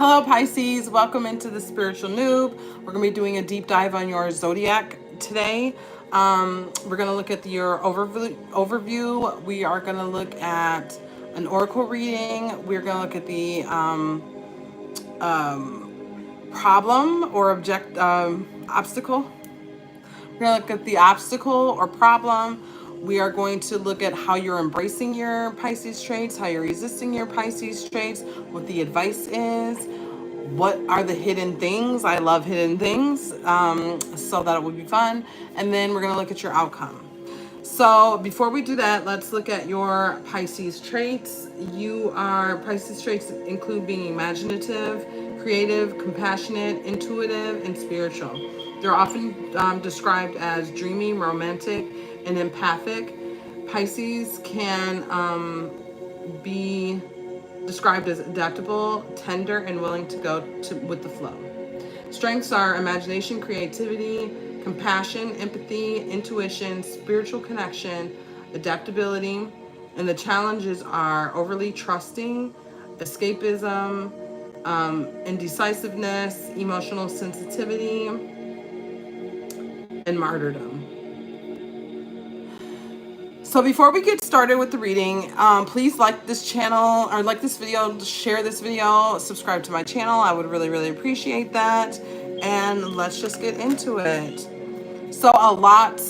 Hello Pisces, welcome into the Spiritual Noob. We're going to be doing a deep dive on your zodiac today. We're going to look at your overview. We are going to look at an oracle reading. We're going to look at the problem or obstacle. We're going to look at the obstacle or problem. We are going to look at how you're embracing your Pisces traits, how you're resisting your Pisces traits, what the advice is, what are the hidden things. I love hidden things, so that it would be fun. And then we're going to look at your outcome. So before we do that, let's look at your Pisces traits. Pisces traits include being imaginative, creative, compassionate, intuitive, and spiritual. They're often described as dreamy, romantic, and empathic. Pisces can be described as adaptable, tender, and willing to go with the flow. Strengths are imagination, creativity, compassion, empathy, intuition, spiritual connection, adaptability, and the challenges are overly trusting, escapism, indecisiveness, emotional sensitivity, and martyrdom. So before we get started with the reading, please like this channel or like this video, share this video, subscribe to my channel. I would really appreciate that. And let's just get into it. So a lot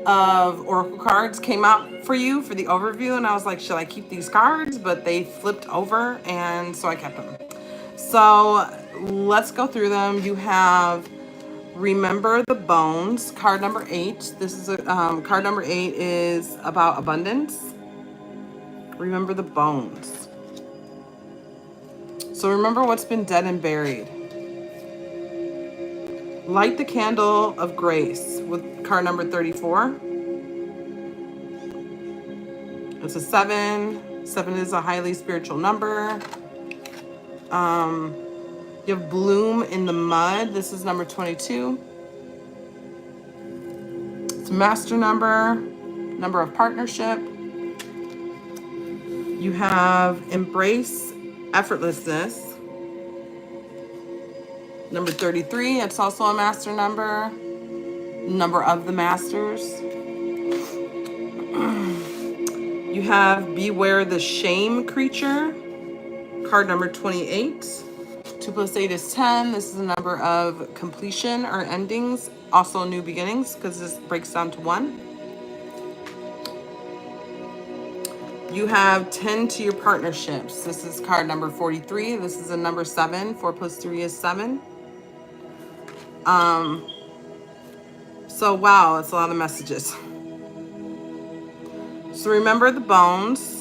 of oracle cards came out for you for the overview, and I was like, should I keep these cards? But they flipped over, and so I kept them. So let's go through them. You have Remember the Bones, card number 8. This is card number 8 is about abundance. Remember the bones. So remember what's been dead and buried. Light the candle of grace with card number 34. It's a 7. 7 is a highly spiritual number. You have Bloom in the Mud. This is number 22. It's master number, number of partnership. You have Embrace Effortlessness. Number 33, it's also a master number. Number of the masters. You have Beware the Shame Creature. Card number 28. 2 plus 8 is 10. This is a number of completion or endings. Also new beginnings, because this breaks down to 1. You have 10 to your partnerships. This is card number 43. This is a number 7. 4 plus 3 is 7. So wow, it's a lot of messages. So remember the bones.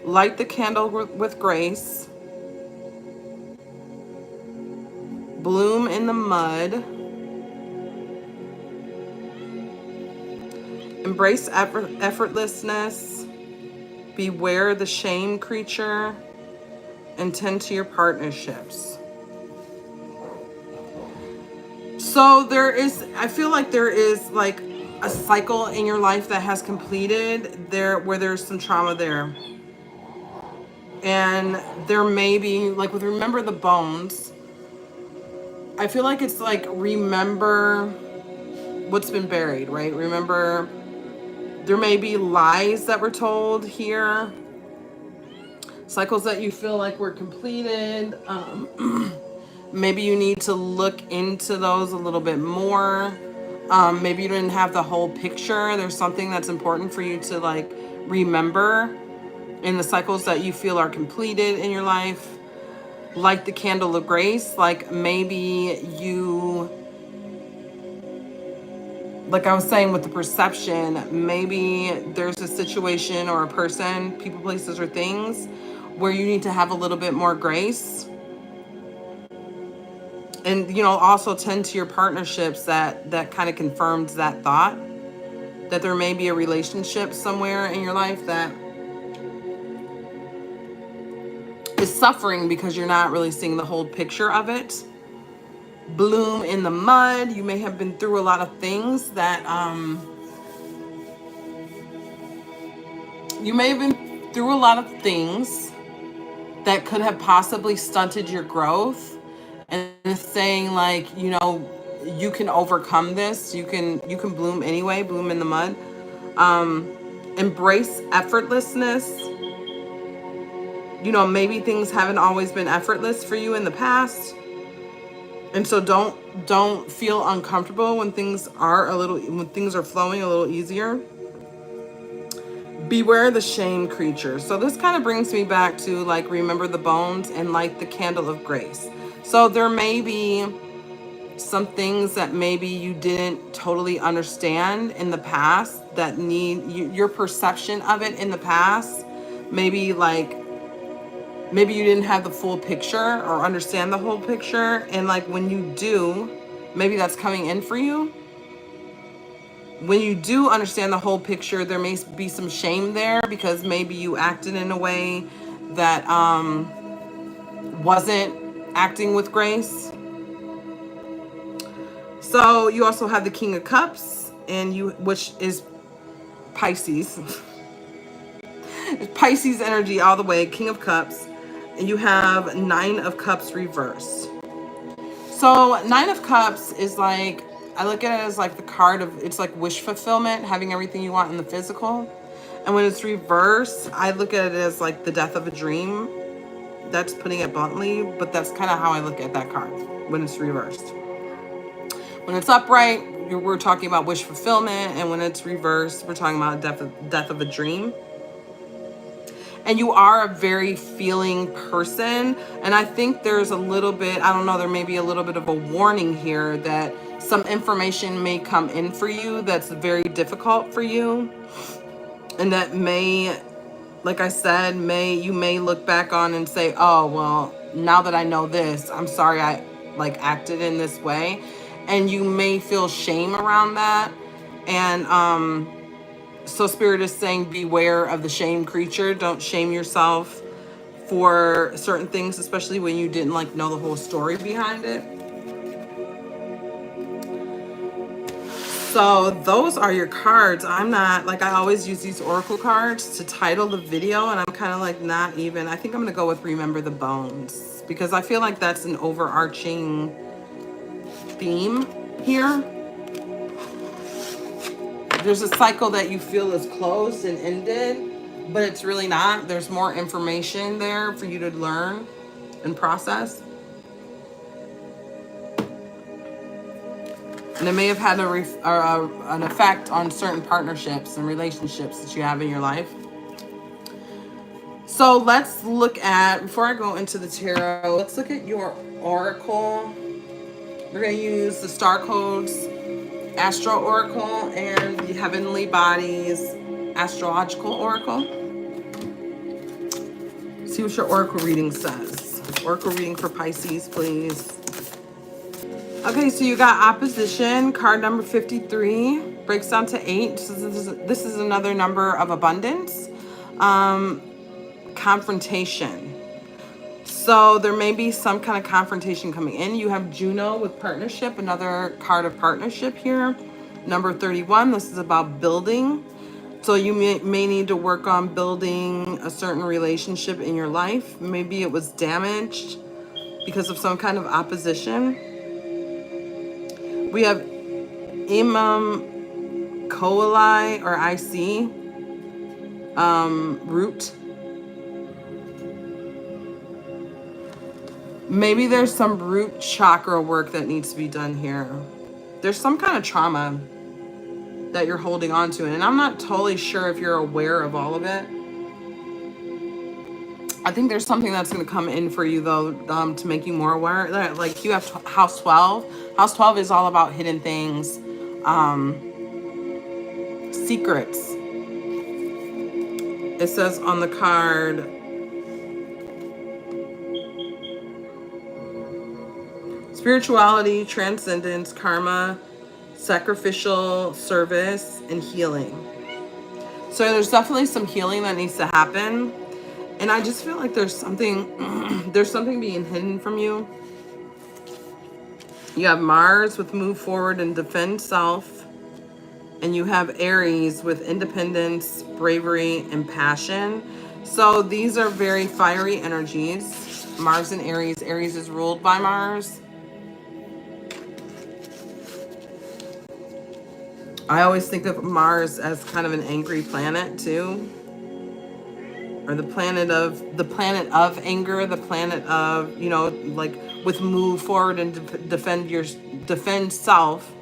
Light the candle with grace. Bloom in the mud. Embrace effortlessness. Beware the shame creature. And tend to your partnerships. So I feel like there is like a cycle in your life that has completed there where there's some trauma there. And there may be, like with Remember the Bones, I feel like it's like remember what's been buried, right? Remember, there may be lies that were told here, cycles that you feel like were completed. Maybe you need to look into those a little bit more. Maybe you didn't have the whole picture. There's something that's important for you to like remember in the cycles that you feel are completed in your life. Like the candle of grace, like maybe you, like I was saying with the perception, maybe there's a situation or a person, people, places, or things where you need to have a little bit more grace. And, also tend to your partnerships that kind of confirms that thought, that there may be a relationship somewhere in your life that is suffering because you're not really seeing the whole picture of it. Bloom in the mud. You may have been through a lot of things that you may have been through a lot of things that could have possibly stunted your growth, and it's saying like, you know, you can overcome this. You can bloom anyway, bloom in the mud. Embrace effortlessness. You know, maybe things haven't always been effortless for you in the past. And so don't feel uncomfortable when things are flowing a little easier. Beware the shame creature. So this kind of brings me back to like, remember the bones and light the candle of grace. So there may be some things that maybe you didn't totally understand in the past that need your perception of it in the past. Maybe like, maybe you didn't have the full picture or understand the whole picture. And like when you do, maybe that's coming in for you. When you do understand the whole picture, there may be some shame there because maybe you acted in a way that wasn't acting with grace. So you also have the King of Cups, which is Pisces. Pisces energy all the way, King of Cups. And you have Nine of Cups reversed. So Nine of Cups is like, I look at it as like the card of, it's like wish fulfillment, having everything you want in the physical. And when it's reversed, I look at it as like the death of a dream. That's putting it bluntly, but that's kind of how I look at that card when it's reversed. When it's upright, we're talking about wish fulfillment, and when it's reversed, we're talking about death of a dream. And you are a very feeling person, and I think there's a little bit, I don't know, there may be a little bit of a warning here that some information may come in for you that's very difficult for you, and that may, like I said, you may look back on and say, oh, well, now that I know this, I'm sorry I like acted in this way. And you may feel shame around that. And so Spirit is saying, beware of the shame creature. Don't shame yourself for certain things, especially when you didn't like know the whole story behind it. So those are your cards. I'm not, like, I always use these oracle cards to title the video, and I'm kind of like not even, I think I'm going to go with Remember the Bones, because I feel like that's an overarching theme here. There's a cycle that you feel is closed and ended, but it's really not. There's more information there for you to learn and process. And it may have had an effect on certain partnerships and relationships that you have in your life. So let's look at, before I go into the tarot, let's look at your oracle. We're going to use the Starcodes Astro Oracle and the Heavenly Bodies Astrological Oracle. See what your oracle reading says. Oracle reading for Pisces, please. Okay, so you got opposition, card number 53, breaks down to 8. So this is another number of abundance. Confrontation. So there may be some kind of confrontation coming in. You have Juno with partnership, another card of partnership here. Number 31, this is about building. So you may need to work on building a certain relationship in your life. Maybe it was damaged because of some kind of opposition. We have Imam Kawaii or IC root. Maybe there's some root chakra work that needs to be done here. There's some kind of trauma that you're holding on to, and I'm not totally sure if you're aware of all of it. I think there's something that's going to come in for you, though, to make you more aware. Like you have House 12. House 12 is all about hidden things, secrets. It says on the card, spirituality, transcendence, karma, sacrificial service, and healing. So there's definitely some healing that needs to happen. And I just feel like there's something being hidden from you. You have Mars with move forward and defend self. And you have Aries with independence, bravery, and passion. So these are very fiery energies. Mars and Aries. Aries is ruled by Mars. I always think of Mars as kind of an angry planet too. Or the planet of anger, the planet of, you know, like with move forward and defend self.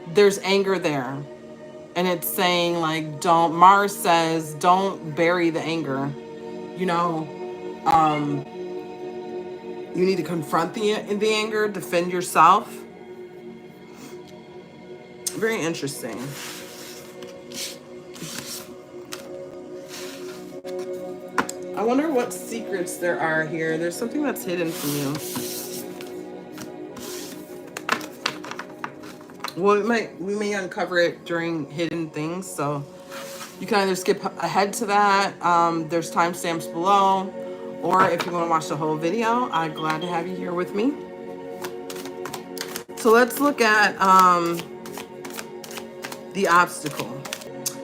There's anger there. And it's saying like, Mars says, don't bury the anger. You know, you need to confront the anger, defend yourself. Very interesting. I wonder what secrets there are here. There's something that's hidden from you. Well, we may uncover it during hidden things, so you can either skip ahead to that. There's timestamps below, or if you want to watch the whole video, I'm glad to have you here with me. So let's look at the obstacle.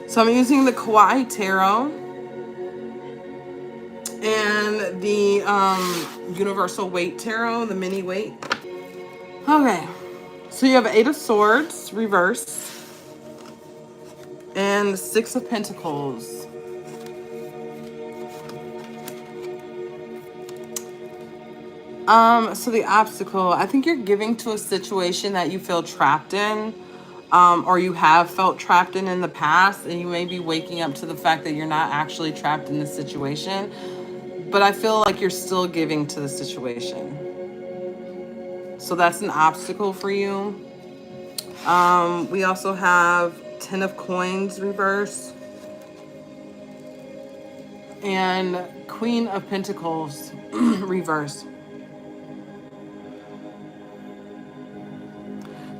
So I'm using the Kawaii Tarot and the Universal Waite Tarot, the mini Waite. Okay, so you have 8 of Swords, reverse, and the 6 of Pentacles. So the obstacle, I think you're giving to a situation that you feel trapped in, or you have felt trapped in the past, and you may be waking up to the fact that you're not actually trapped in this situation, but I feel like you're still giving to the situation. So that's an obstacle for you. We also have 10 of Coins reverse and Queen of Pentacles reverse.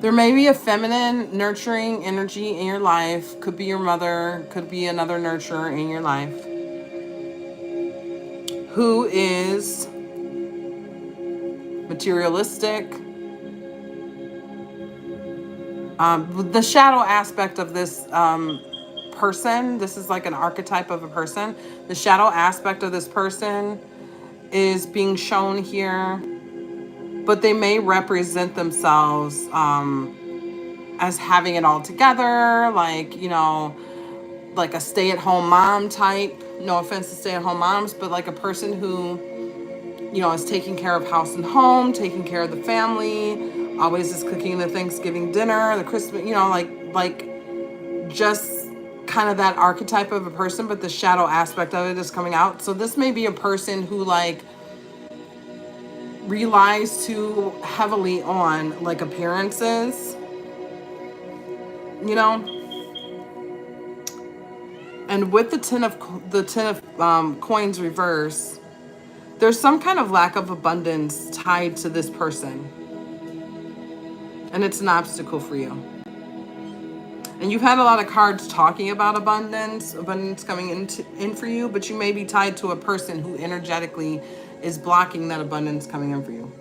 There may be a feminine, nurturing energy in your life. Could be your mother, could be another nurturer in your life, who is materialistic. The shadow aspect of this person, this is like an archetype of a person. The shadow aspect of this person is being shown here, but they may represent themselves as having it all together, like, you know, like a stay-at-home mom type. No offense to stay-at-home moms, but like a person who, you know, is taking care of house and home, taking care of the family, always is cooking the Thanksgiving dinner, the Christmas, you know, like just kind of that archetype of a person, but the shadow aspect of it is coming out. So this may be a person who like relies too heavily on like appearances, you know. And with the 10 of coins reverse, there's some kind of lack of abundance tied to this person, and it's an obstacle for you. And you've had a lot of cards talking about abundance coming in for you, but you may be tied to a person who energetically is blocking that abundance coming in for you.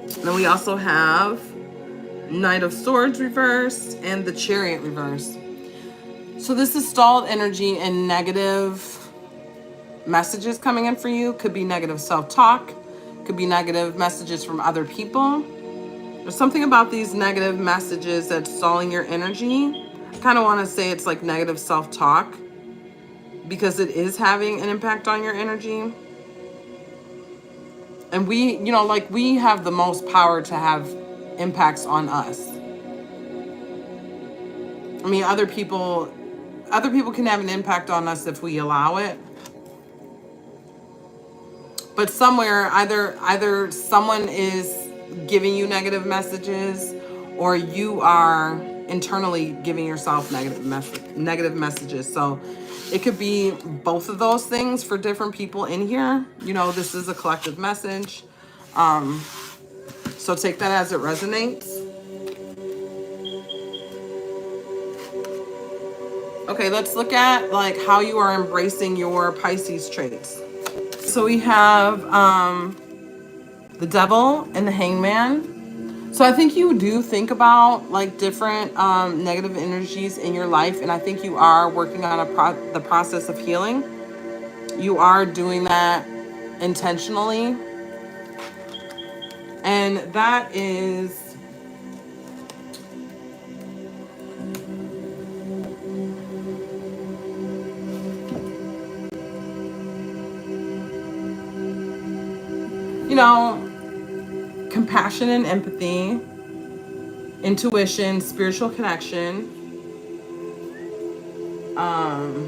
And then we also have Knight of Swords reversed and the Chariot reversed. So this is stalled energy and negative messages coming in for you. Could be negative self-talk, could be negative messages from other people. There's something about these negative messages that's stalling your energy. I kind of want to say it's like negative self-talk because it is having an impact on your energy. And we, you know, like we have the most power to have impacts on us. I mean, other people can have an impact on us if we allow it. But somewhere, either someone is giving you negative messages, or you are internally giving yourself negative messages. So it could be both of those things for different people in here. You know, this is a collective message. So take that as it resonates. Okay, let's look at like how you are embracing your Pisces traits. So we have the Devil and the Hangman. So I think you do think about like different negative energies in your life, and I think you are working on the process of healing. You are doing that intentionally, and that is, you know, compassion and empathy, intuition, spiritual connection, um,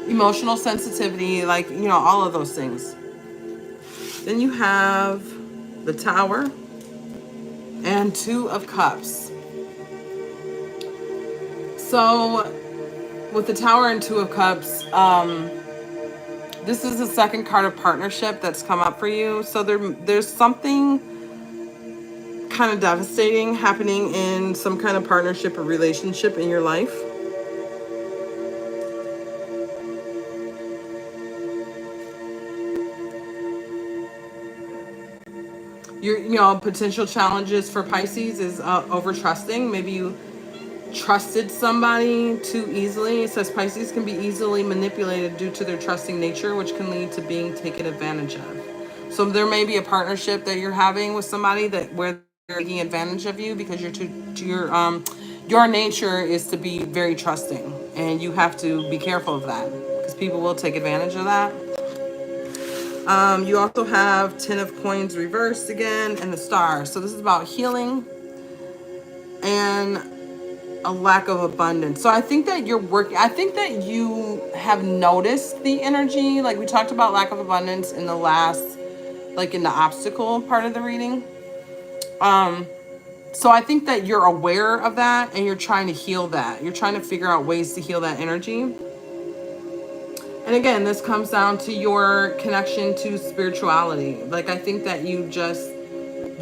emotional sensitivity, like, you know, all of those things. Then you have the Tower and Two of Cups. So with the Tower and Two of Cups, this is the second card of partnership that's come up for you. So there's something kind of devastating happening in some kind of partnership or relationship in your life. You know, potential challenges for Pisces is over trusting. Maybe you trusted somebody too easily. It says Pisces can be easily manipulated due to their trusting nature, which can lead to being taken advantage of. So there may be a partnership that you're having with somebody that where they're taking advantage of you because your nature is to be very trusting, and you have to be careful of that because people will take advantage of that. You also have Ten of Coins reversed again and the Star. So this is about healing and a lack of abundance. So I think that you're working, I think that you have noticed the energy. Like we talked about lack of abundance in the last, like in the obstacle part of the reading. So I think that you're aware of that and you're trying to heal that. You're trying to figure out ways to heal that energy. And again, this comes down to your connection to spirituality. Like I think that you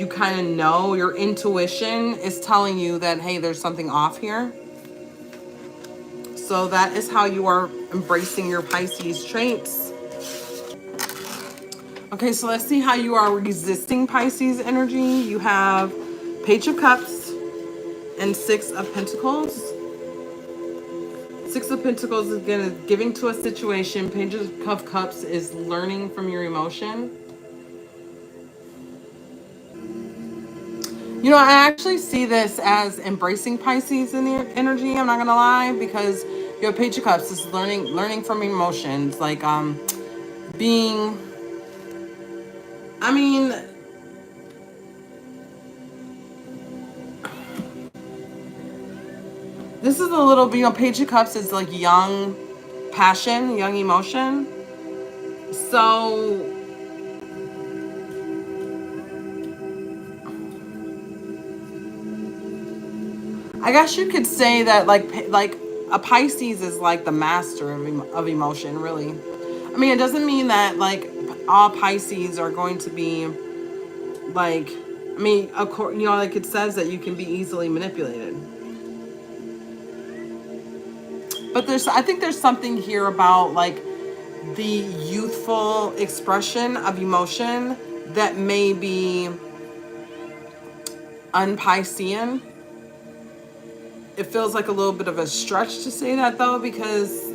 kind of know, your intuition is telling you that, hey, there's something off here. So that is how you are embracing your Pisces traits. Okay, so let's see how you are resisting Pisces energy. You have Page of Cups and Six of Pentacles. Six of Pentacles is giving to a situation. Page of Cups is learning from your emotion. You know, I actually see this as embracing Pisces in the energy. I'm not gonna lie, because you have Page of Cups is learning from emotions, like being. I mean, this is a little, you know, Page of Cups is like young passion, young emotion. So I guess you could say that like a Pisces is like the master of emotion, really. I mean, it doesn't mean that like all Pisces are going to be like, I mean, of course, you know, like it says that you can be easily manipulated. But I think there's something here about like the youthful expression of emotion that may be un-Piscean. It feels like a little bit of a stretch to say that though, because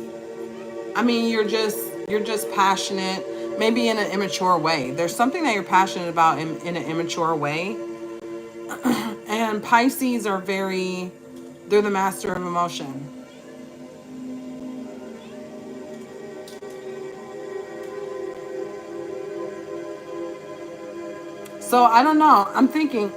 I mean, you're just passionate, maybe in an immature way. There's something that you're passionate about in an immature way. And Pisces are they're the master of emotion. So I don't know. I'm thinking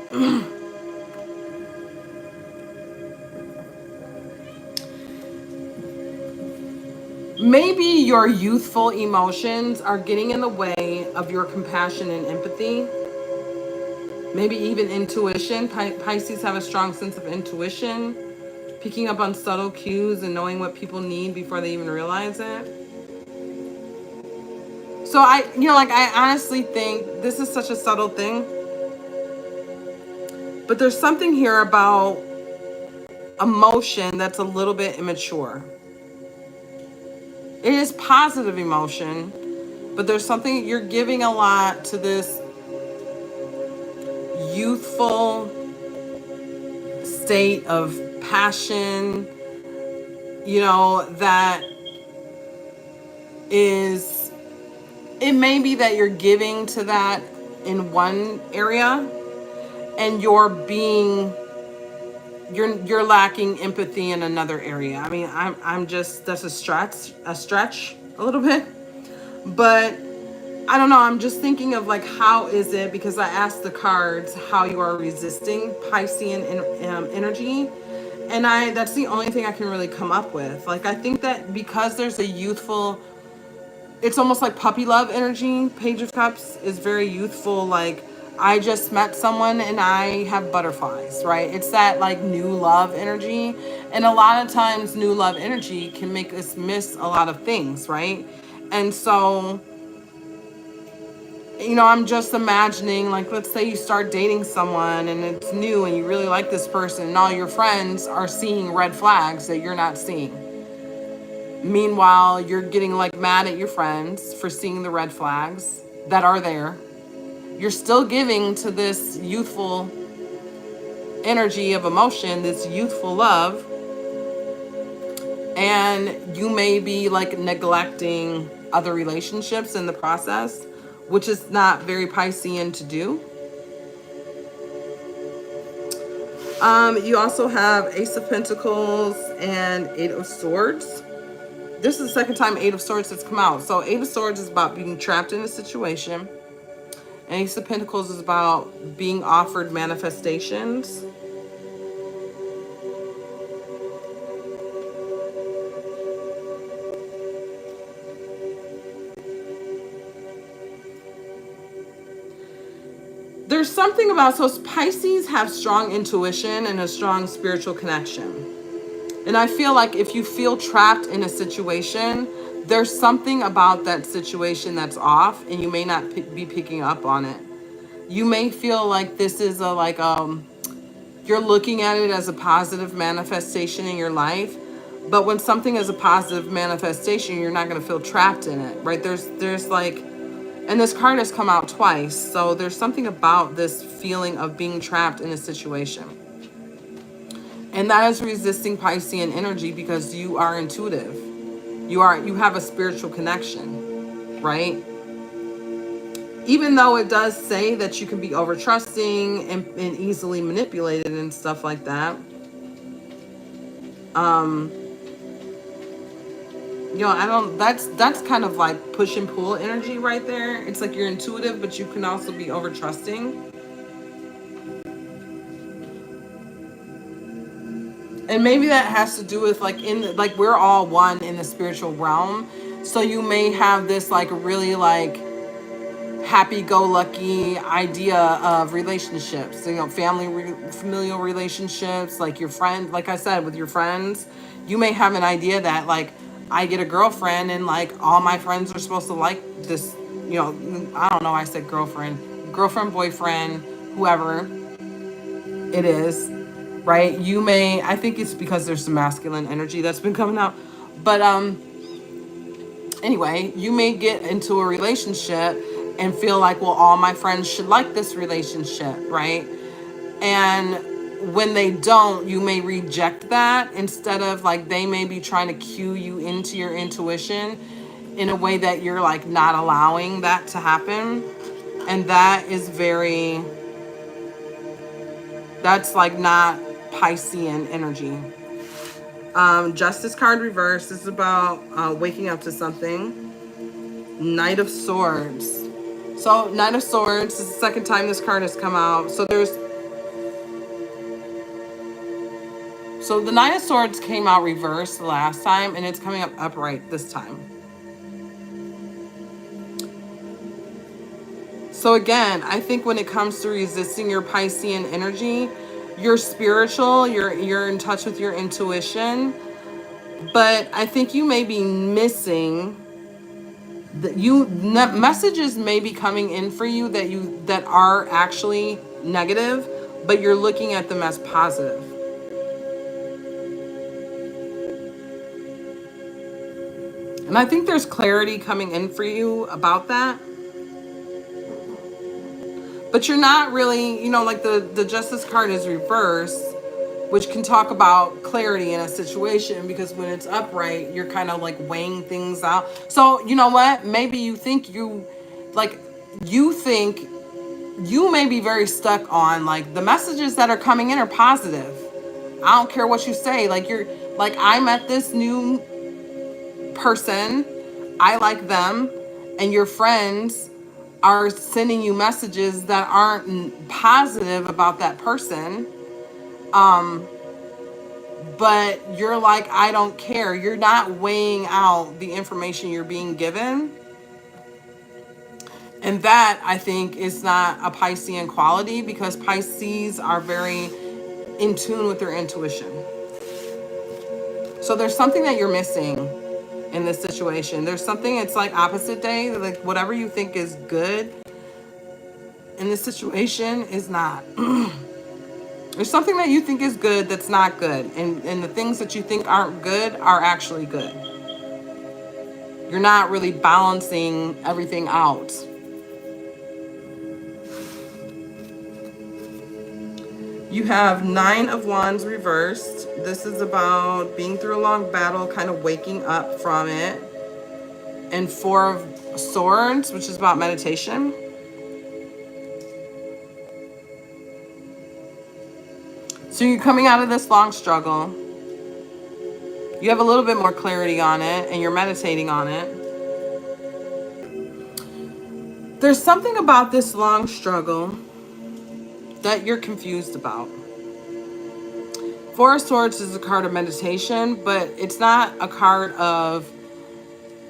maybe your youthful emotions are getting in the way of your compassion and empathy. Maybe even intuition. Pisces have a strong sense of intuition, picking up on subtle cues and knowing what people need before they even realize it. So like I honestly think this is such a subtle thing, but there's something here about emotion that's a little bit immature. It is positive emotion, but there's something, you're giving a lot to this youthful state of passion, you know, that is, it may be that you're giving to that in one area and you're lacking empathy in another area. I mean, I'm just, that's a stretch a little bit, but I don't know. I'm just thinking of like, how is it, because I asked the cards how you are resisting Piscean energy. And that's the only thing I can really come up with. Like, I think that because there's a youthful, it's almost like puppy love energy. Page of Cups is very youthful. Like, I just met someone and I have butterflies, right? It's that like new love energy. And a lot of times new love energy can make us miss a lot of things, right? And so, you know, I'm just imagining, like, let's say you start dating someone and it's new and you really like this person and all your friends are seeing red flags that you're not seeing. Meanwhile, you're getting like mad at your friends for seeing the red flags that are there. You're still giving to this youthful energy of emotion, this youthful love, and you may be like neglecting other relationships in the process, which is not very Piscean to do. You also have Ace of Pentacles and Eight of Swords. This is the second time Eight of Swords has come out. So Eight of Swords is about being trapped in a situation. And Ace of Pentacles is about being offered manifestations. There's something about, so Pisces have strong intuition and a strong spiritual connection. And I feel like if you feel trapped in a situation, there's something about that situation that's off and you may not be picking up on it. You may feel like this is a like you're looking at it as a positive manifestation in your life, but when something is a positive manifestation, you're not going to feel trapped in it, right? There's like, and this card has come out twice, so there's something about this feeling of being trapped in a situation. And that is resisting Piscean energy because you are intuitive. You have a spiritual connection, right? Even though it does say that you can be over trusting and easily manipulated and stuff like that. You know, that's kind of like push and pull energy right there. It's like you're intuitive, but you can also be over trusting. And maybe that has to do with like like we're all one in the spiritual realm. So you may have this like really like happy-go-lucky idea of relationships, you know, familial relationships, like your friend, like I said, with your friends. You may have an idea that like, I get a girlfriend and like all my friends are supposed to like this, you know, I don't know, I said girlfriend, boyfriend, whoever it is, right? You may, I think it's because there's some masculine energy that's been coming out, but anyway, you may get into a relationship and feel like, well, all my friends should like this relationship, right? And when they don't, you may reject that, instead of like, they may be trying to cue you into your intuition in a way that you're like not allowing that to happen. And that is that's like not Piscean energy. Justice card reversed. This is about waking up to something. Knight of Swords. So Knight of Swords is the second time this card has come out. So the Knight of Swords came out reversed the last time, and it's coming up upright this time. So again, I think when it comes to resisting your Piscean energy, you're spiritual, you're in touch with your intuition, but I think you may be missing messages may be coming in for you that are actually negative, but you're looking at them as positive. And And I think there's clarity coming in for you about that. But you're not really, you know, like the Justice card is reversed, which can talk about clarity in a situation, because when it's upright, you're kind of like weighing things out. So, you know what? Maybe you think you think you may be very stuck on like the messages that are coming in are positive. I don't care what you say. Like you're like, I met this new person, I like them, and your friends are sending you messages that aren't positive about that person. But you're like, I don't care. You're not weighing out the information you're being given. And that, I think, is not a Piscean quality, because Pisces are very in tune with their intuition. So there's something that you're missing in this situation. There's something, it's like opposite day, like whatever you think is good in this situation is not. There's something that you think is good that's not good. And the things that you think aren't good are actually good. You're not really balancing everything out. You have 9 of Wands reversed. This is about being through a long battle, kind of waking up from it. And 4 of Swords, which is about meditation. So you're coming out of this long struggle. You have a little bit more clarity on it, and you're meditating on it. There's something about this long struggle that you're confused about. 4 of Swords is a card of meditation, but it's not a card of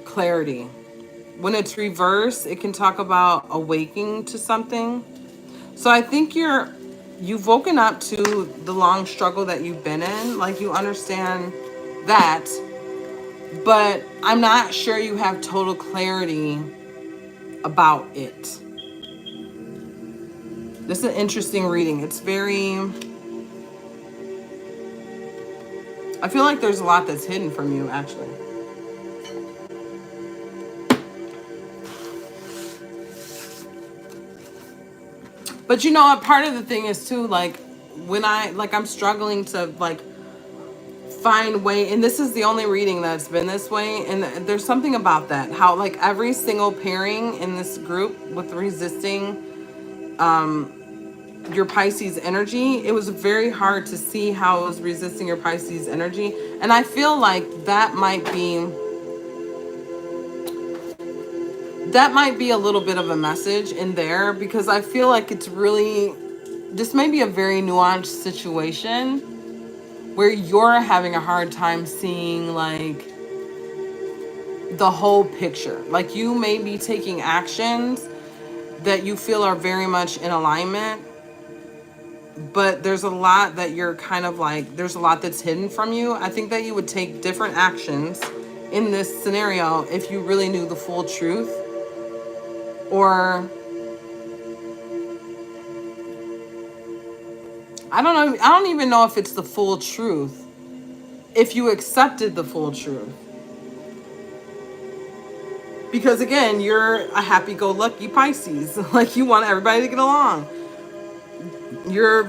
clarity. When it's reversed, it can talk about awakening to something. So I think you've woken up to the long struggle that you've been in. Like, you understand that, but I'm not sure you have total clarity about it. This is an interesting reading. It's very, I feel like there's a lot that's hidden from you, actually. But you know what, part of the thing is too, like, when I'm struggling to like find way, and this is the only reading that's been this way, and there's something about that, how like every single pairing in this group with resisting your Pisces energy, it was very hard to see how it was resisting your Pisces energy. And I feel like that might be a little bit of a message in there, because I feel like it's really, this may be a very nuanced situation where you're having a hard time seeing like the whole picture. Like, you may be taking actions that you feel are very much in alignment, but there's a lot that you're kind of like, there's a lot that's hidden from you. I think that you would take different actions in this scenario if you really knew the full truth. Or I don't know, I don't even know if it's the full truth, if you accepted the full truth. Because again, you're a happy-go-lucky Pisces. Like, you want everybody to get along. You're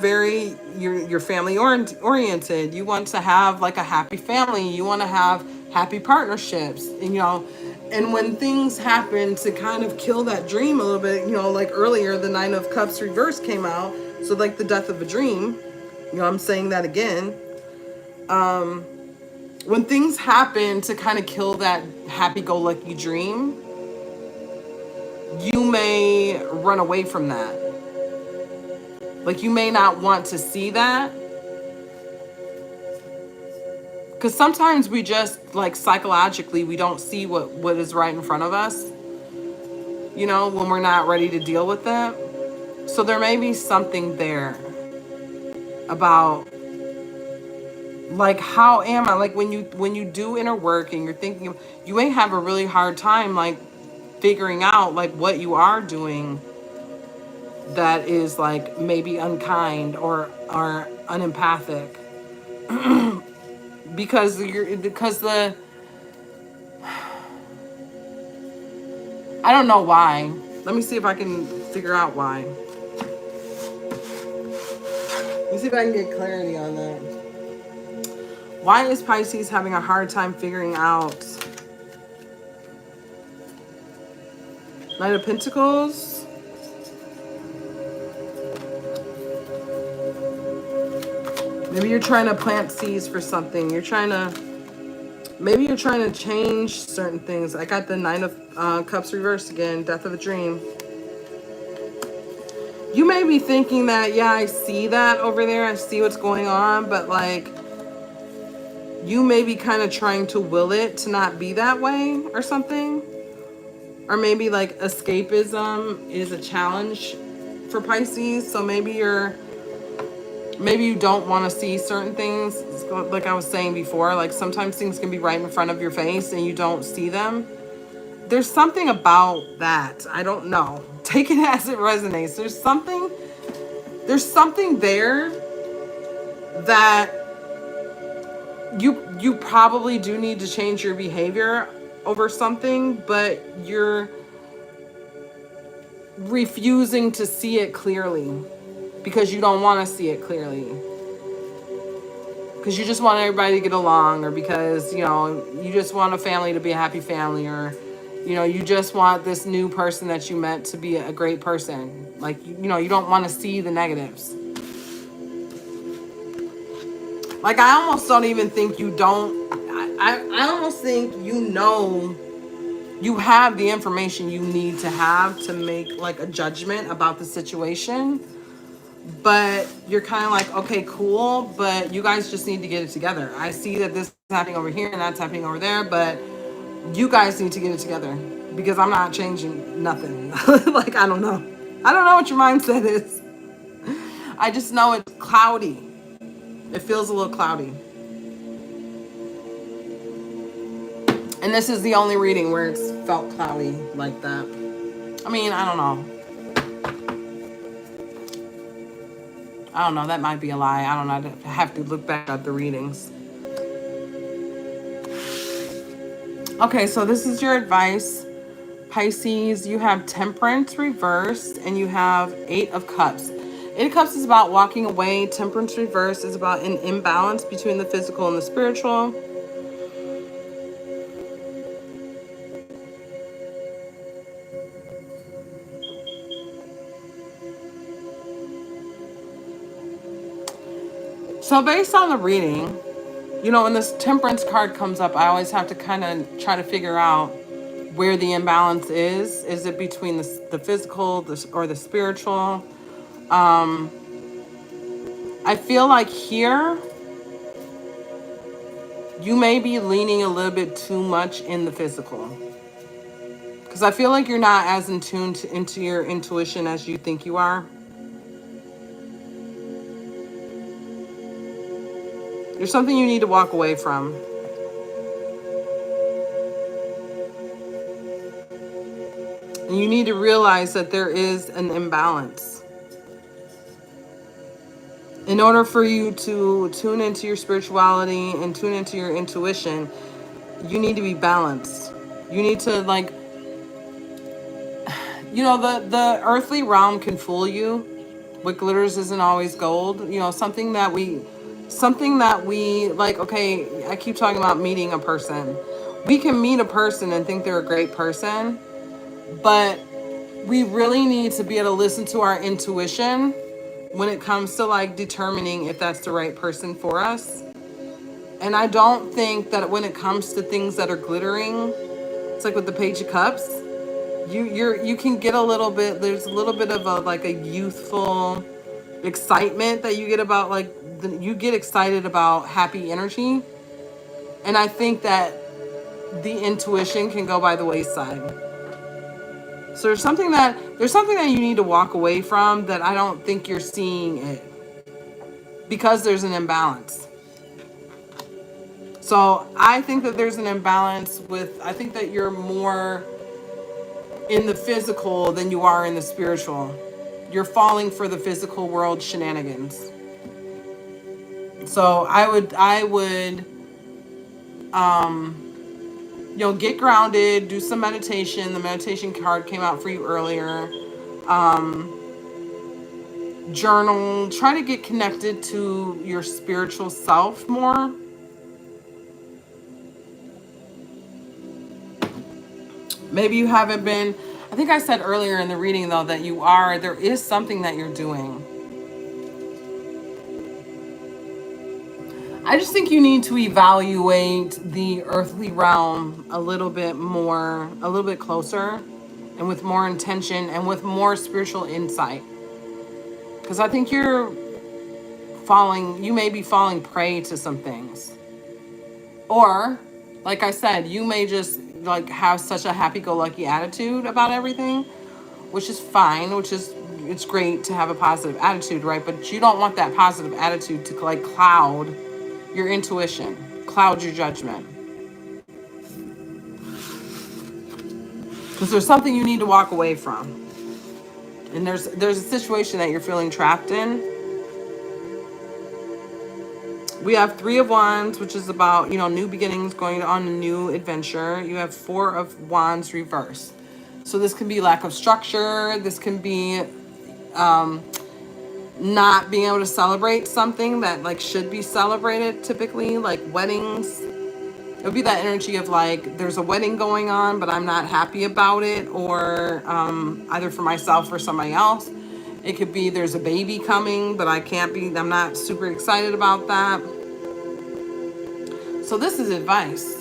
family oriented. You want to have like a happy family. You want to have happy partnerships. And, you know, and when things happen to kind of kill that dream a little bit, you know, like earlier, the 9 of Cups reverse came out. So like the death of a dream, you know, I'm saying that again. When things happen to kind of kill that happy-go-lucky dream, you may run away from that. Like, you may not want to see that. Because sometimes we just, like, psychologically, we don't see what is right in front of us, you know, when we're not ready to deal with it. So there may be something there about, like, how am I? Like, when you do inner work and you're thinking, you may have a really hard time, like, figuring out, like, what you are doing that is, like, maybe unkind or unempathic. because I don't know why. Let me see if I can figure out why. Let me see if I can get clarity on that. Why is Pisces having a hard time figuring out Knight of Pentacles? Maybe you're trying to plant seeds for something. Maybe you're trying to change certain things. I got the Nine of Cups reversed again, Death of a Dream. You may be thinking that, yeah, I see that over there. I see what's going on, but like, you may be kind of trying to will it to not be that way or something. Or maybe like escapism is a challenge for Pisces. So maybe you don't want to see certain things. Like I was saying before, like sometimes things can be right in front of your face and you don't see them. There's something about that. I don't know. Take it as it resonates. There's something there that you probably do need to change your behavior over something, but you're refusing to see it clearly because you don't want to see it clearly. Because you just want everybody to get along, or because, you just want a family to be a happy family, or, you just want this new person that you met to be a great person. Like, you don't want to see the negatives. Like, I almost don't even think you don't. I almost think you have the information you need to have to make like a judgment about the situation. But you're kind of like, okay, cool, but you guys just need to get it together. I see that this is happening over here and that's happening over there, but you guys need to get it together because I'm not changing nothing. Like, I don't know what your mindset is. I just know it's cloudy. It feels a little cloudy. And this is the only reading where it's felt cloudy like that. I mean, I don't know. That might be a lie. I don't know. I have to look back at the readings. Okay, so this is your advice. Pisces, you have Temperance reversed and you have Eight of Cups. Eight of Cups is about walking away. Temperance reversed is about an imbalance between the physical and the spiritual. So based on the reading, when this Temperance card comes up, I always have to kind of try to figure out where the imbalance is. Is it between the physical or the spiritual? I feel like here, you may be leaning a little bit too much in the physical. Because I feel like you're not as in tune into your intuition as you think you are. There's something you need to walk away from. And you need to realize that there is an imbalance. In order for you to tune into your spirituality and tune into your intuition, you need to be balanced. You need to the earthly realm can fool you. What glitters isn't always gold. Something that we like, okay, I keep talking about meeting a person. We can meet a person and think they're a great person, but we really need to be able to listen to our intuition when it comes to like determining if that's the right person for us. And I don't think that when it comes to things that are glittering, it's like with the Page of Cups, you can get a little bit, there's a little bit of a youthful excitement that you get about you get excited about happy energy. And I think that the intuition can go by the wayside. So there's something that you need to walk away from, that I don't think you're seeing it because there's an imbalance. So I think that there's an imbalance I think that you're more in the physical than you are in the spiritual. You're falling for the physical world shenanigans. So I would You know, get grounded, do some meditation. The meditation card came out for you earlier. Journal, try to get connected to your spiritual self more. Maybe you haven't been, I think I said earlier in the reading though that there is something that you're doing. I just think you need to evaluate the earthly realm a little bit more, a little bit closer, and with more intention and with more spiritual insight. Because I think you may be falling prey to some things. Or, like I said, you may just like have such a happy-go-lucky attitude about everything, which is fine, it's great to have a positive attitude, right? But you don't want that positive attitude to like cloud your intuition, cloud your judgment. Because there's something you need to walk away from. And there's a situation that you're feeling trapped in. We have 3 of Wands, which is about, new beginnings, going on a new adventure. You have 4 of Wands reversed. So this can be lack of structure. This can be not being able to celebrate something that like should be celebrated typically, like weddings. It would be that energy of like, there's a wedding going on, but I'm not happy about it, or either for myself or somebody else. It could be there's a baby coming, but I'm not super excited about that. So this is advice.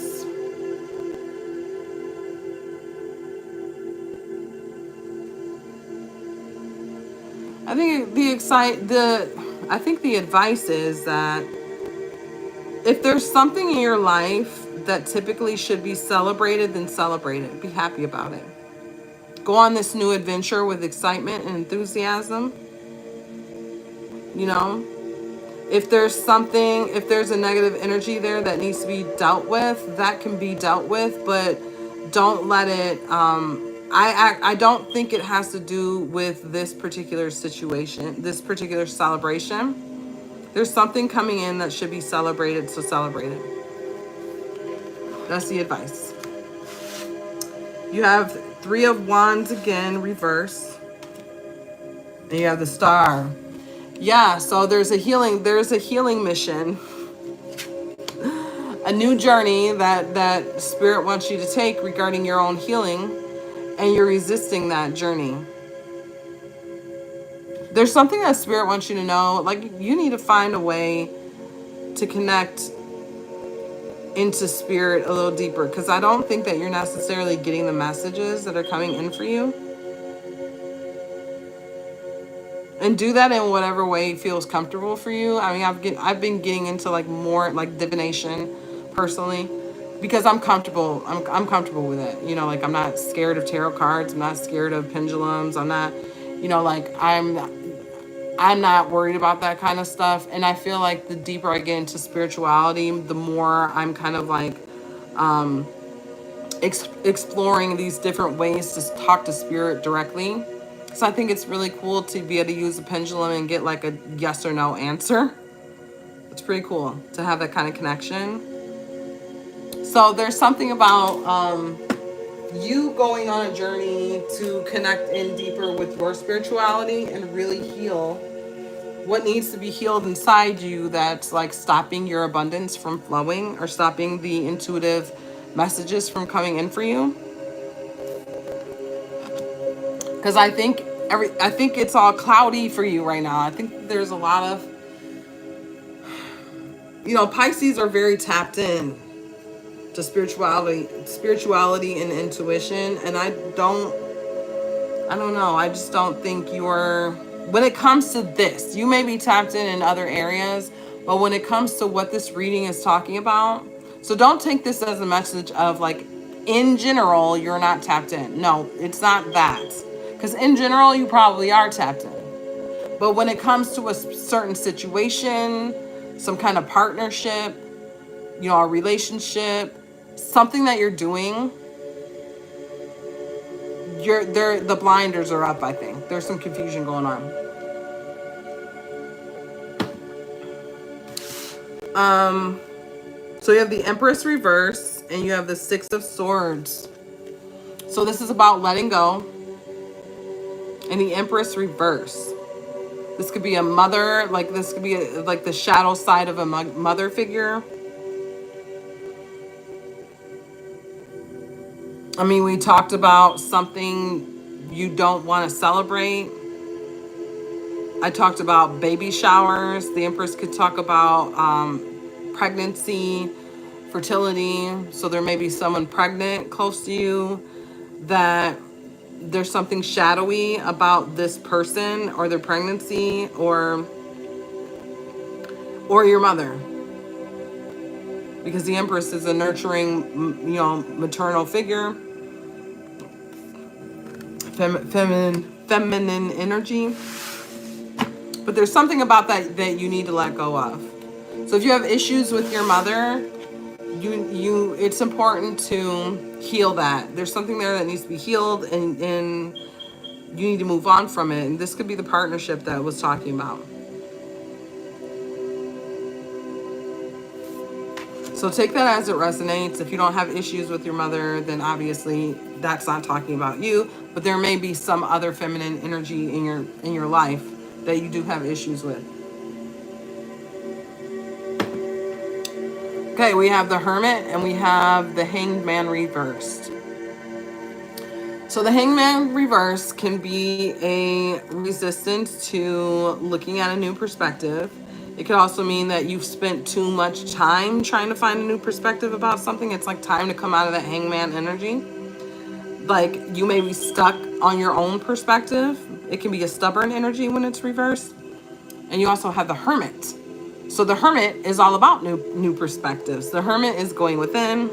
I think the advice is that if there's something in your life that typically should be celebrated, then celebrate it. Be happy about it. Go on this new adventure with excitement and enthusiasm. If there's a negative energy there that needs to be dealt with, that can be dealt with, but don't let it, I don't think it has to do with this particular situation, this particular celebration. There's something coming in that should be celebrated, so celebrate it. That's the advice. You have 3 of Wands again, reverse. And you have the Star. Yeah, so there's a healing mission. A new journey that Spirit wants you to take regarding your own healing, and you're resisting that journey. There's something that Spirit wants you to know, like you need to find a way to connect into Spirit a little deeper, because I don't think that you're necessarily getting the messages that are coming in for you. And do that in whatever way feels comfortable for you. I mean, I've been getting into like more like divination personally, because I'm comfortable. I'm comfortable with it. Like I'm not scared of tarot cards. I'm not scared of pendulums. I'm not, like I'm not worried about that kind of stuff. And I feel like the deeper I get into spirituality, the more I'm kind of like exploring these different ways to talk to Spirit directly. So I think it's really cool to be able to use a pendulum and get like a yes or no answer. It's pretty cool to have that kind of connection. So there's something about you going on a journey to connect in deeper with your spirituality and really heal what needs to be healed inside you, that's like stopping your abundance from flowing or stopping the intuitive messages from coming in for you. Because I think it's all cloudy for you right now. I think there's a lot of, Pisces are very tapped in to spirituality and intuition. And I don't know. I just don't think when it comes to this, you may be tapped in other areas, but when it comes to what this reading is talking about, so don't take this as a message of like, in general, you're not tapped in. No, it's not that. Because in general, you probably are tapped in. But when it comes to a certain situation, some kind of partnership, a relationship, something that you're doing, the blinders are up, I think. There's some confusion going on. So you have the Empress reverse. and you have the Six of Swords. So this is about letting go. And the Empress reverse. This could be a mother, like this could be like the shadow side of a mother figure. I mean, we talked about something you don't want to celebrate. I talked about baby showers. The Empress could talk about pregnancy, fertility. So there may be someone pregnant close to you, that there's something shadowy about this person or their pregnancy, or your mother, because the Empress is a nurturing, maternal figure, feminine energy. But there's something about that you need to let go of. So if you have issues with your mother, it's important to heal that. There's something there that needs to be healed, and you need to move on from it. And this could be the partnership that I was talking about. So take that as it resonates. If you don't have issues with your mother, then obviously that's not talking about you. But there may be some other feminine energy in your life that you do have issues with. Okay, we have the Hermit and we have the Hanged Man reversed. So the Hanged Man reverse can be a resistance to looking at a new perspective. It could also mean that you've spent too much time trying to find a new perspective about something. It's like time to come out of that hangman energy. Like you may be stuck on your own perspective. It can be a stubborn energy when it's reversed. And you also have the Hermit. So the Hermit is all about new perspectives. The Hermit is going within.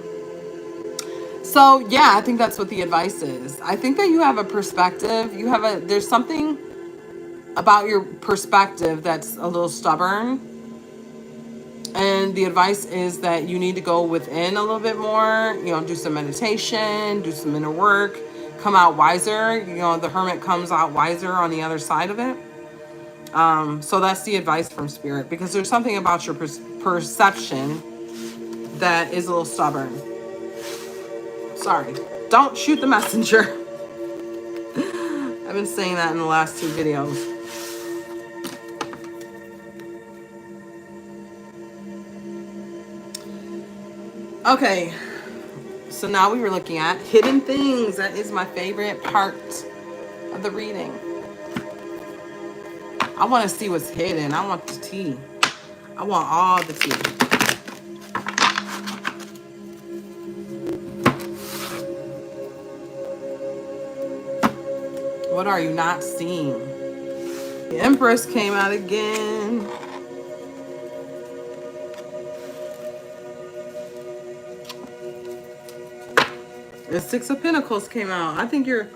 So yeah, I think that's what the advice is. I think that you have a perspective. There's something about your perspective that's a little stubborn, and the advice is that you need to go within a little bit more, do some meditation, do some inner work, come out wiser. The Hermit comes out wiser on the other side of it. So that's the advice from Spirit, because there's something about your perception that is a little stubborn. Sorry, don't shoot the messenger. I've been saying that in the last 2 videos. Okay, so now we were looking at hidden things. That is my favorite part of the reading. I want to see what's hidden. I want the tea. I want all the tea. What are you not seeing? The Empress came out again. The Six of Pentacles came out. I think you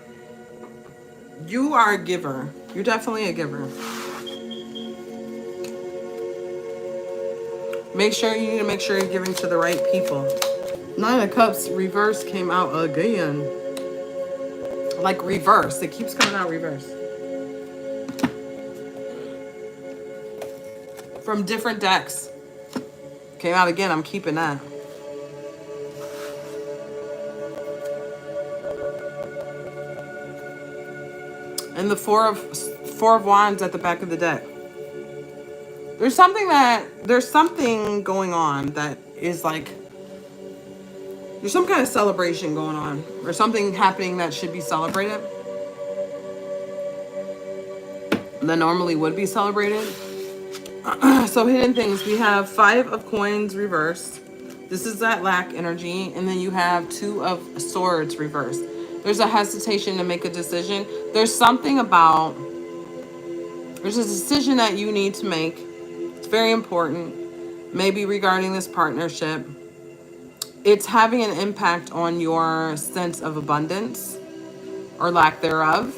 are a giver. You're definitely a giver. You need to make sure you're giving to the right people. Nine of Cups reverse came out again. Like reverse. It keeps coming out reverse. From different decks. Came out again. I'm keeping that. And the Four of Wands at the back of the deck. There's something going on that is like, there's some kind of celebration going on, or something happening that should be celebrated, that normally would be celebrated. So hidden things, we have 5 of Coins reversed. This is that lack energy. And then you have 2 of Swords reversed. There's a hesitation to make a decision. There's a decision that you need to make. It's very important, maybe regarding this partnership. It's having an impact on your sense of abundance or lack thereof.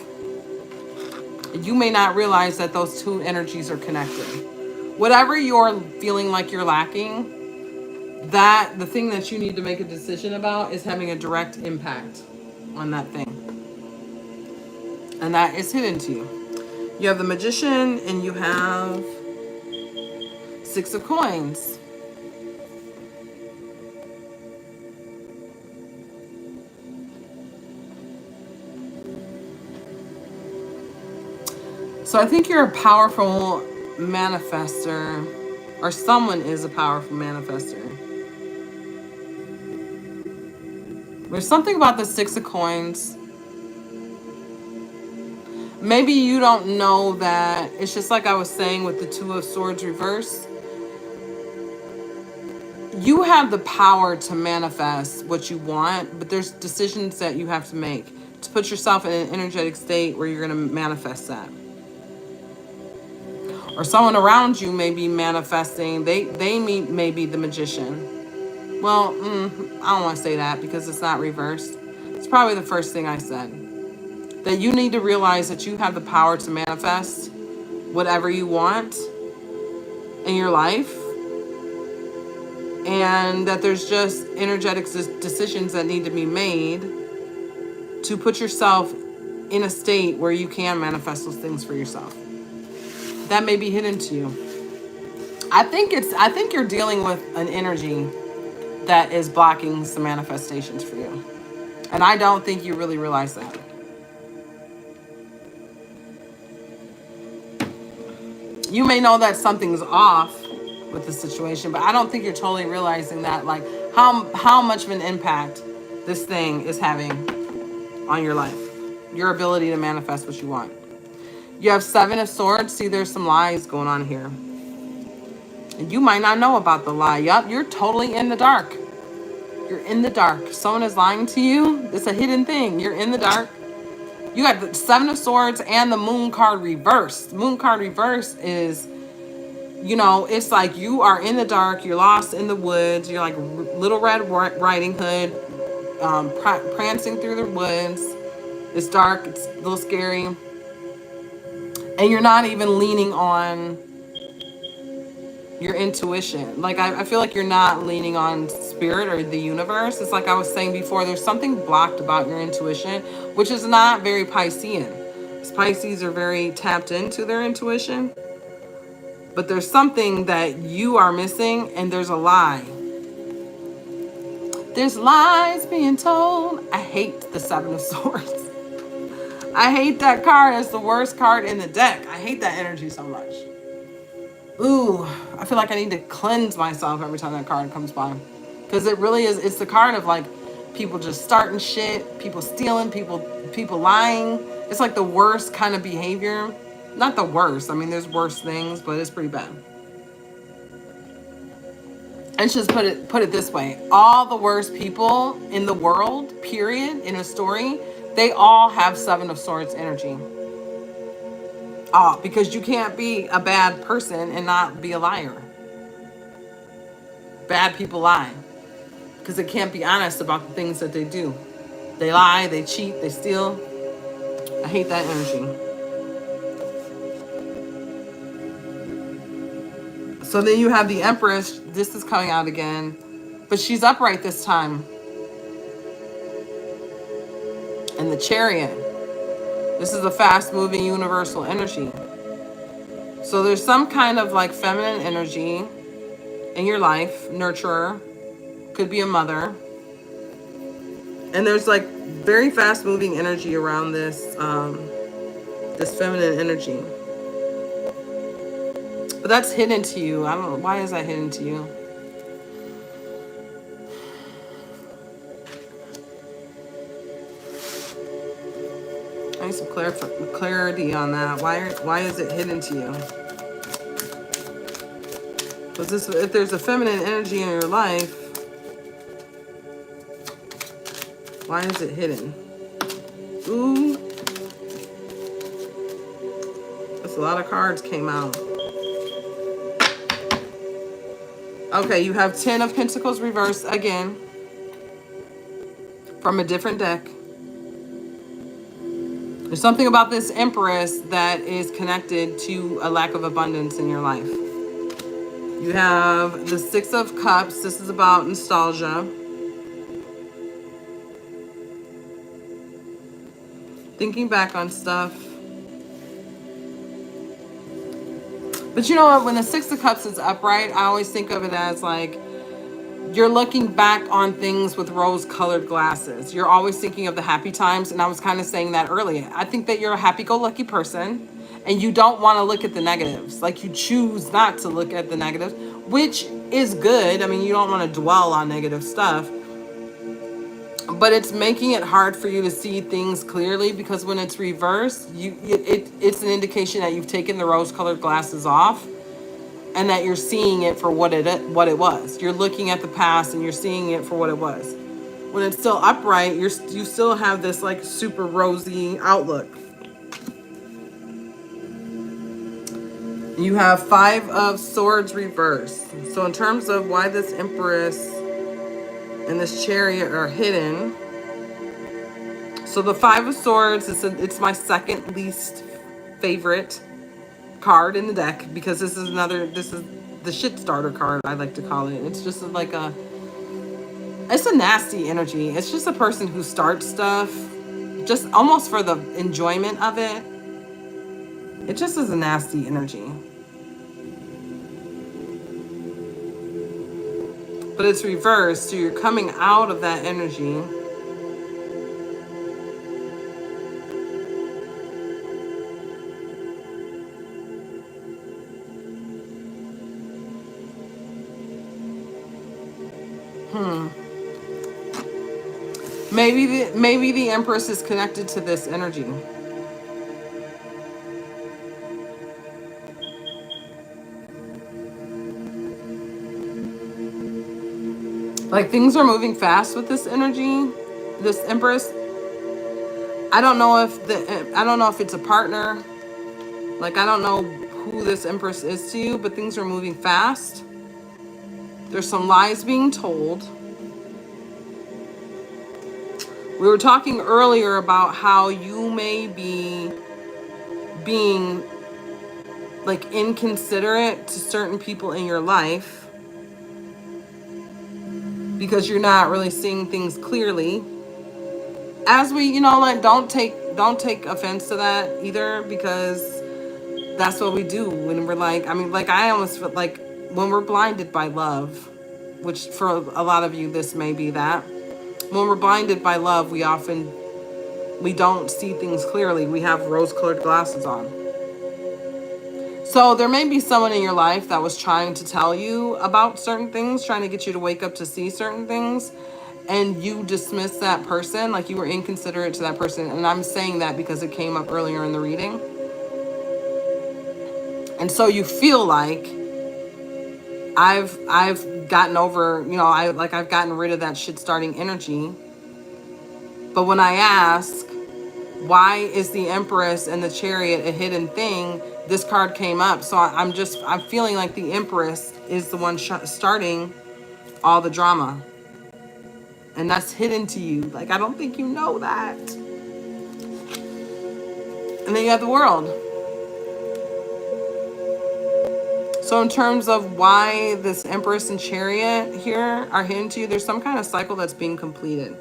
You may not realize that those 2 energies are connected. Whatever you're feeling like you're lacking, the thing that you need to make a decision about is having a direct impact on that thing. And that is hidden to you. You have the Magician and you have 6 of Coins. So I think you're a powerful manifester, or someone is a powerful manifester. There's something about the Six of Coins. Maybe you don't know that. It's just like I was saying with the Two of Swords reverse. You have the power to manifest what you want, but there's decisions that you have to make to put yourself in an energetic state where you're going to manifest that. Or someone around you may be manifesting. They may be the magician. Well, I don't want to say that because it's not reversed. It's probably the first thing I said. That you need to realize that you have the power to manifest whatever you want in your life. And that there's just energetic decisions that need to be made to put yourself in a state where you can manifest those things for yourself. That may be hidden to you. I think you're dealing with an energy that is blocking some manifestations for you. And I don't think you really realize that. You may know that something's off with the situation, but I don't think you're totally realizing that, like how much of an impact this thing is having on your life, your ability to manifest what you want. You have Seven of Swords. See, there's some lies going on here. And you might not know about the lie. Yup, you're totally in the dark. You're in the dark. Someone is lying to you. It's a hidden thing. You're in the dark. You got the Seven of Swords and the Moon card reversed. Moon card reverse is, you know, it's like you are in the dark. You're lost in the woods. You're like Little Red Riding Hood, prancing through the woods. It's dark. It's a little scary. And you're not even leaning on your intuition. Like, I feel like you're not leaning on spirit or the universe. It's like I was saying before, there's something blocked about your intuition, which is not very Piscean. Pisces are very tapped into their intuition. But there's something that you are missing, and there's a lie. There's lies being told. I hate the Seven of Swords. I hate that card. It's the worst card in the deck. I hate that energy so much. Ooh, I feel like I need to cleanse myself every time that card comes by. Because it really is, it's the card of like people just starting shit, people stealing, people lying. It's like the worst kind of behavior. Not the worst. I mean, there's worse things, but it's pretty bad. And just put it this way. All the worst people in the world, period, in a story, they all have Seven of Swords energy. Oh, because you can't be a bad person and not be a liar. Bad people lie because they can't be honest about the things that they do. They lie, they cheat, they steal. I hate that energy. So then you have the Empress. This is coming out again, but she's upright this time. And the Chariot. This is a fast-moving universal energy. So there's some kind of like feminine energy in your life, nurturer, could be a mother. And there's like very fast-moving energy around this, this feminine energy. But that's hidden to you. I don't know. Why is that hidden to you? I need some clarity on that. Why is it hidden to you? Because if there's a feminine energy in your life, why is it hidden? Ooh. That's a lot of cards came out. Okay, you have 10 of Pentacles reversed again from a different deck. There's something about this Empress that is connected to a lack of abundance in your life. You have the Six of Cups. This is about nostalgia. Thinking back on stuff. But you know what? When the Six of Cups is upright, I always think of it as like you're looking back on things with rose-colored glasses. You're always thinking of the happy times, and I was kind of saying that earlier. I think that you're a happy-go-lucky person, And you don't want to look at the negatives. Like, you choose not to look at the negatives, which is good. I mean, you don't want to dwell on negative stuff, but it's making it hard for you to see things clearly, because when it's reversed, it's an indication that you've taken the rose-colored glasses off, and that you're seeing it for what it was. You're looking at the past and you're seeing it for what it was. When it's still upright, you still have this like super rosy outlook. You have 5 of Swords reversed. So in terms of why this Empress and this Chariot are hidden, so the 5 of Swords, it's my second least favorite card in the deck, because this is the shit starter card, I like to call it. It's just like it's a nasty energy. It's just a person who starts stuff just almost for the enjoyment of it. It just is a nasty energy. But it's reversed, so you're coming out of that energy. Maybe the Empress is connected to this energy. Like, things are moving fast with this energy, this Empress. I don't know if it's a partner. Like, I don't know who this Empress is to you, but things are moving fast. There's some lies being told. We were talking earlier about how you may be being like inconsiderate to certain people in your life because you're not really seeing things clearly. As we, like, don't take offense to that either, because that's what we do when we're like, I almost feel like when we're blinded by love, which for a lot of you, this may be that. When we're blinded by love, we don't see things clearly. We have rose-colored glasses on. So there may be someone in your life that was trying to tell you about certain things, trying to get you to wake up to see certain things, and you dismiss that person, like you were inconsiderate to that person. And I'm saying that because it came up earlier in the reading. And so you feel like I've gotten over, I've gotten rid of that shit starting energy. But when I ask, why is the Empress and the Chariot a hidden thing, this card came up. So I'm feeling like the Empress is the one starting all the drama. And that's hidden to you. Like, I don't think you know that. And then you have the World. So in terms of why this Empress and Chariot here are hidden to you, there's some kind of cycle that's being completed.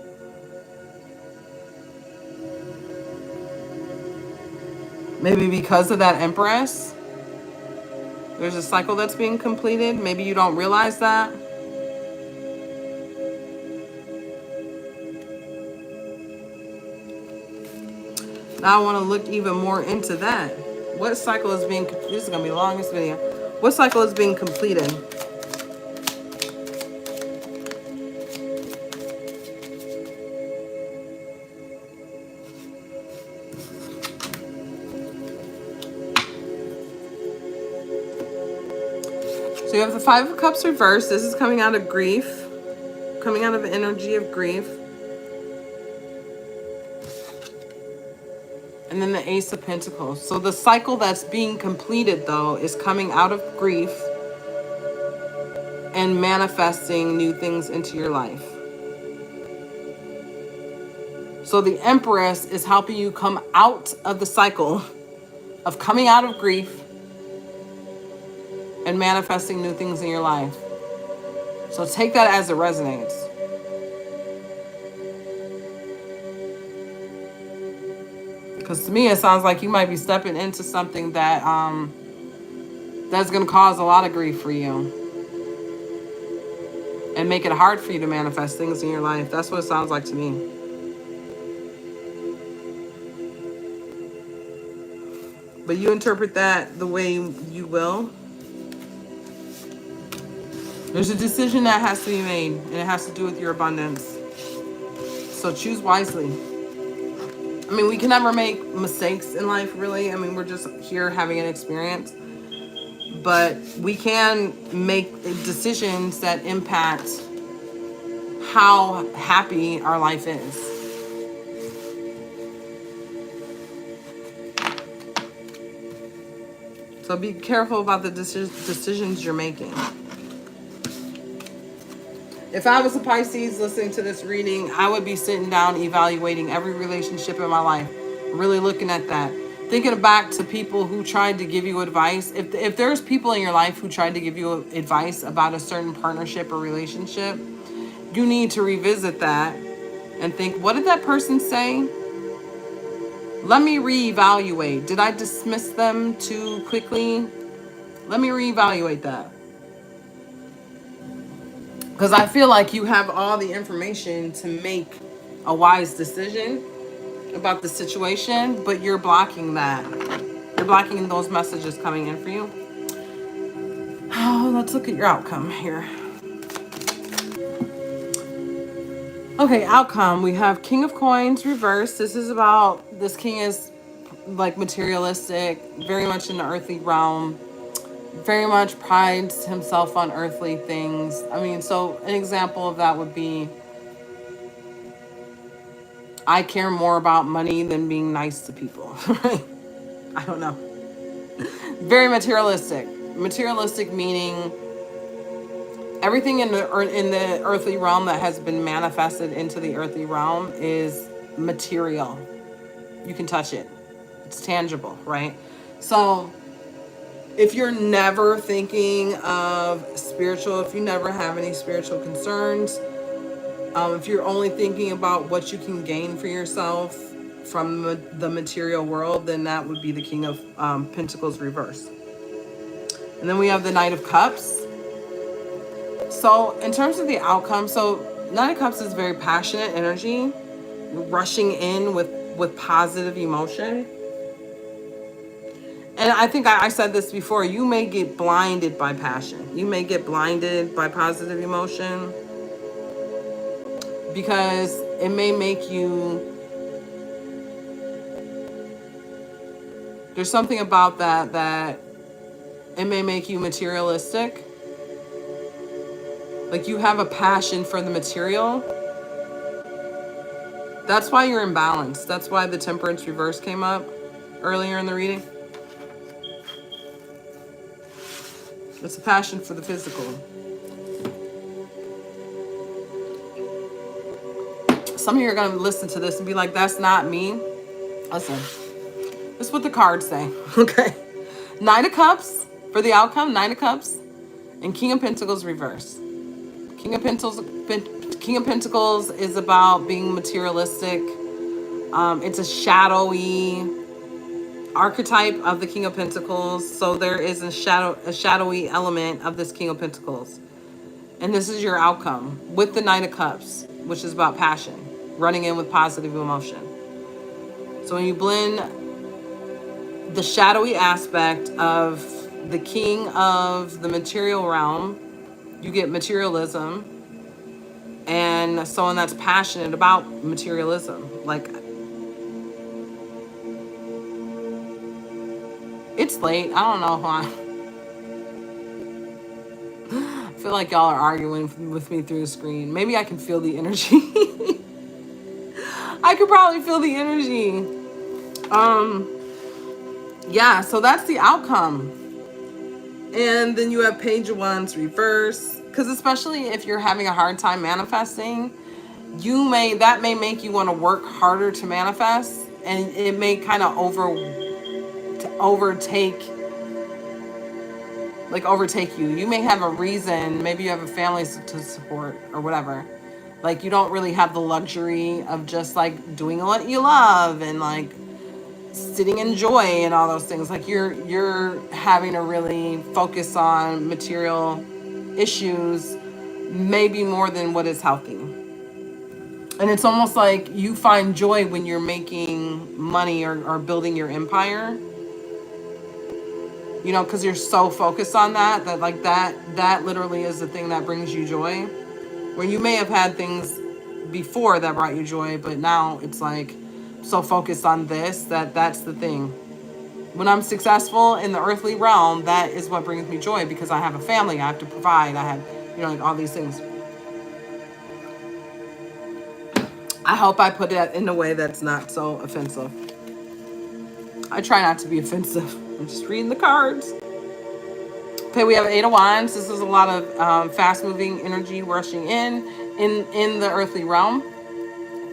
Maybe because of that Empress, there's a cycle that's being completed. Maybe you don't realize that. Now I want to look even more into that. What cycle is being completed? This is going to be the longest video. What cycle is being completed? So you have the 5 of Cups reversed. This is coming out of grief. Coming out of an energy of grief. And then the Ace of Pentacles. So the cycle that's being completed, though, is coming out of grief and manifesting new things into your life. So the Empress is helping you come out of the cycle of coming out of grief and manifesting new things in your life. So take that as it resonates. Because to me, it sounds like you might be stepping into something that that's going to cause a lot of grief for you and make it hard for you to manifest things in your life. That's what it sounds like to me. But you interpret that the way you will. There's a decision that has to be made, and it has to do with your abundance. So choose wisely. I mean, we can never make mistakes in life, really. I mean, we're just here having an experience. But we can make decisions that impact how happy our life is. So be careful about the decisions you're making. If I was a Pisces listening to this reading, I would be sitting down evaluating every relationship in my life, really looking at that. Thinking back to people who tried to give you advice. If there's people in your life who tried to give you advice about a certain partnership or relationship, you need to revisit that and think, what did that person say? Let me reevaluate. Did I dismiss them too quickly? Let me reevaluate that. Because I feel like you have all the information to make a wise decision about the situation, but you're blocking that. You're blocking those messages coming in for you. Oh, let's look at your outcome here. Okay, outcome. We have King of Coins reversed. This king is like materialistic, very much in the earthly realm, very much prides himself on earthly things. I mean, so an example of that would be, I care more about money than being nice to people. I don't know. Very materialistic. Materialistic meaning everything in the earthly realm that has been manifested into the earthly realm is material. You can touch it. It's tangible, right? So if you're never thinking of spiritual, if you never have any spiritual concerns, if you're only thinking about what you can gain for yourself from the material world, then that would be the King of Pentacles reverse. And then we have the Knight of Cups. So in terms of the outcome, so Knight of Cups is very passionate energy, rushing in with positive emotion. And I think I said this before, you may get blinded by passion. You may get blinded by positive emotion because it may make you, there's something about that it may make you materialistic. Like you have a passion for the material. That's why you're imbalanced. That's why the Temperance reverse came up earlier in the reading. It's a passion for the physical. Some of you are going to listen to this and be like, that's not me. Listen, that's what the cards say. Okay. Knight of Cups for the outcome, Knight of Cups, and King of Pentacles reverse. King of Pentacles is about being materialistic. It's a shadowy archetype of the King of Pentacles. So there is a shadowy element of this King of Pentacles. And this is your outcome with the Knight of Cups, which is about passion, running in with positive emotion. So when you blend the shadowy aspect of the king of the material realm, you get materialism, and someone that's passionate about materialism. Like, it's late. I don't know why. I feel like y'all are arguing with me through the screen. Maybe I can feel the energy. I could probably feel the energy. Yeah, so that's the outcome. And then you have Page of Wands reverse. Because especially if you're having a hard time manifesting, that may make you want to work harder to manifest. And it may kind of overtake you. You may have a reason. Maybe you have a family to support or whatever. Like you don't really have the luxury of just like doing what you love and like sitting in joy and all those things. Like you're having to really focus on material issues, maybe more than what is healthy. And it's almost like you find joy when you're making money or building your empire. you know, because you're so focused on that like that literally is the thing that brings you joy. Where you may have had things before that brought you joy, but now it's like so focused on this that's the thing. When I'm successful in the earthly realm, that is what brings me joy because I have a family, I have to provide, I have, you know, like all these things. I hope I put it in a way that's not so offensive. I try not to be offensive. I'm just reading the cards. Okay, we have Eight of Wands. This is a lot of fast-moving energy rushing in the earthly realm.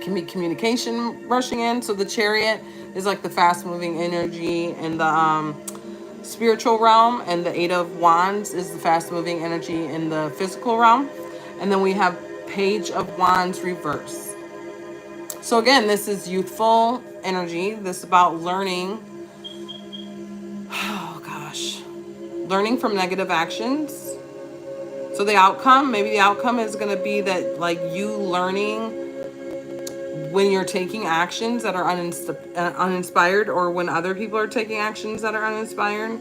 Can be communication rushing in. So the Chariot is like the fast-moving energy in the spiritual realm, and the Eight of Wands is the fast-moving energy in the physical realm. And then we have Page of Wands reverse. So again, this is youthful energy. This is about learning. Oh gosh. Learning from negative actions. So the outcome, maybe the outcome is going to be that like you learning when you're taking actions that are uninspired, or when other people are taking actions that are uninspired.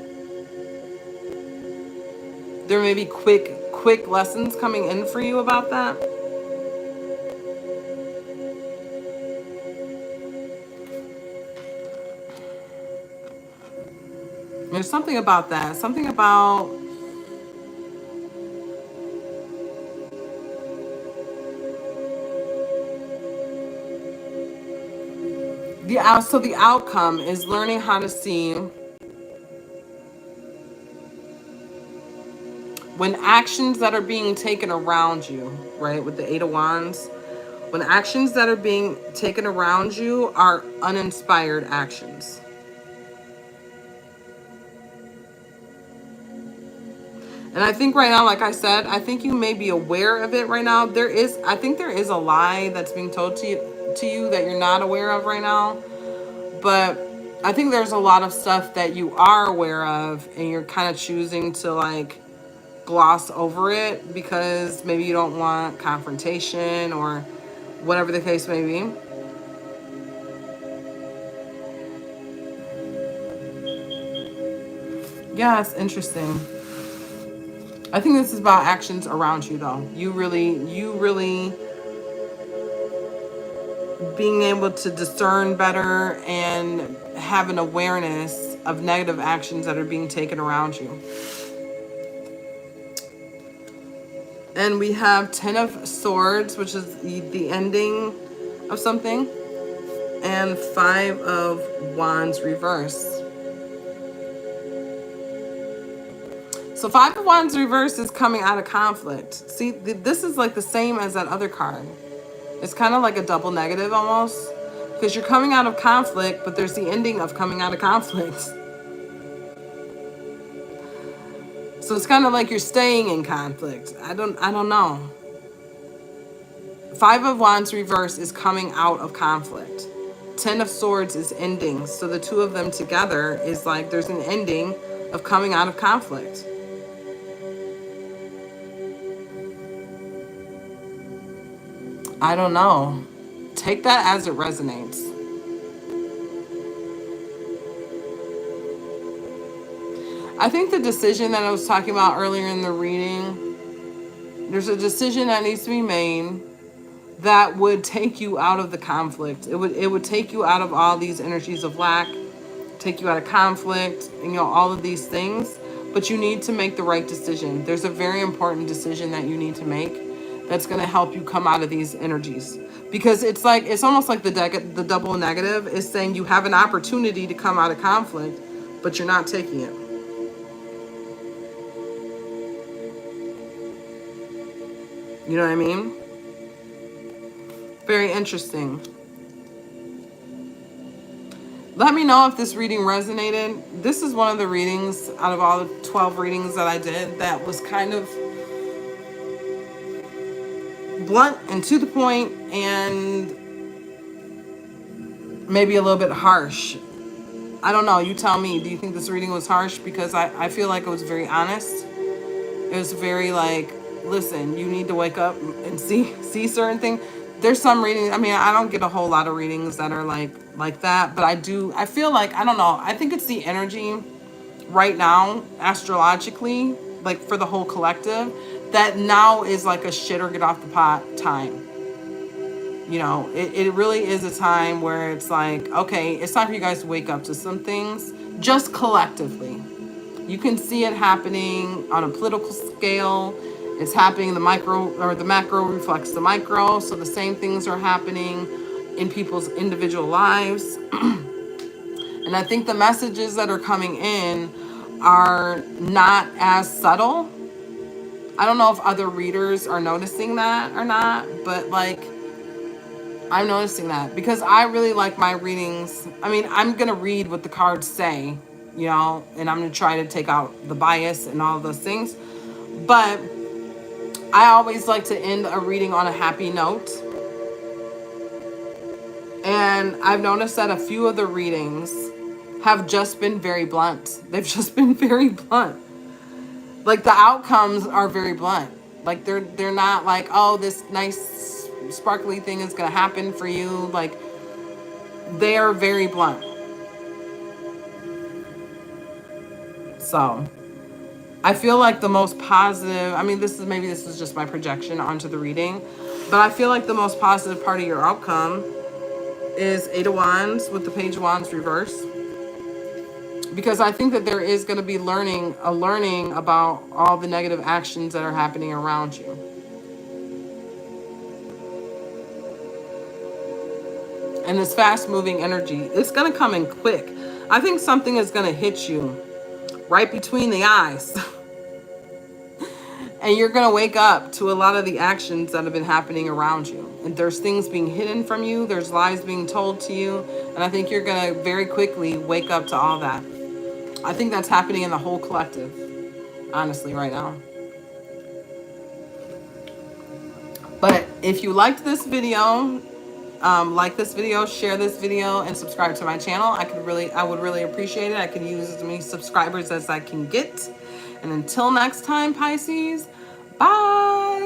There may be quick lessons coming in for you about that. There's something about that. Something about so the outcome is learning how to see when actions that are being taken around you, right? With the Eight of Wands, when actions that are being taken around you are uninspired actions. And I think right now, like I said, I think you may be aware of it right now. I think there is a lie that's being told to you that you're not aware of right now. But I think there's a lot of stuff that you are aware of and you're kind of choosing to like gloss over it because maybe you don't want confrontation or whatever the case may be. Yeah, it's interesting. I think this is about actions around you though. You really being able to discern better and have an awareness of negative actions that are being taken around you. And we have Ten of Swords, which is the ending of something, and Five of Wands reverse. So Five of Wands reverse is coming out of conflict. See, this is like the same as that other card. It's kind of like a double negative almost, because you're coming out of conflict, but there's the ending of coming out of conflict. So it's kind of like you're staying in conflict. I don't know. Five of Wands reverse is coming out of conflict. Ten of Swords is ending. So the two of them together is like there's an ending of coming out of conflict. I don't know. Take that as it resonates. I think the decision that I was talking about earlier in the reading, there's a decision that needs to be made that would take you out of the conflict. It would take you out of all these energies of lack, take you out of conflict, and you know, all of these things. But you need to make the right decision. There's a very important decision that you need to make that's going to help you come out of these energies. Because it's almost like the double negative is saying you have an opportunity to come out of conflict, but you're not taking it. You know what I mean? Very interesting. Let me know if this reading resonated. This is one of the readings out of all the 12 readings that I did that was kind of blunt and to the point and maybe a little bit harsh. I don't know. You tell me. Do you think this reading was harsh? Because I feel like it was very honest. It was very like, listen, you need to wake up and see certain things. There's some readings. I mean, I don't get a whole lot of readings that are like that, but I feel like, I don't know. I think it's the energy right now, astrologically, like for the whole collective, that now is like a shit or get off the pot time. You know, it really is a time where it's like, okay, it's time for you guys to wake up to some things, just collectively. You can see it happening on a political scale. It's happening, the micro or the macro reflects the micro. So the same things are happening in people's individual lives. And I think the messages that are coming in are not as subtle. I don't know if other readers are noticing that or not, but like, I'm noticing that because I really like my readings. I mean, I'm going to read what the cards say, you know, and I'm going to try to take out the bias and all of those things. But I always like to end a reading on a happy note. And I've noticed that a few of the readings have just been very blunt. They've just been very blunt. Like the outcomes are very blunt. Like they're not like, oh, this nice sparkly thing is going to happen for you. Like they are very blunt. So I feel like the most positive, I mean, this is just my projection onto the reading, but I feel like the most positive part of your outcome is Eight of Wands with the Page of Wands reverse. Because I think that there is going to be learning about all the negative actions that are happening around you. And this fast moving energy, it's going to come in quick. I think something is going to hit you right between the eyes. And you're going to wake up to a lot of the actions that have been happening around you. And there's things being hidden from you. There's lies being told to you. And I think you're going to very quickly wake up to all that. I think that's happening in the whole collective, honestly, right now. But if you liked this video, like this video, share this video, and subscribe to my channel. I would really appreciate it. I could use as many subscribers as I can get. And until next time, Pisces, bye.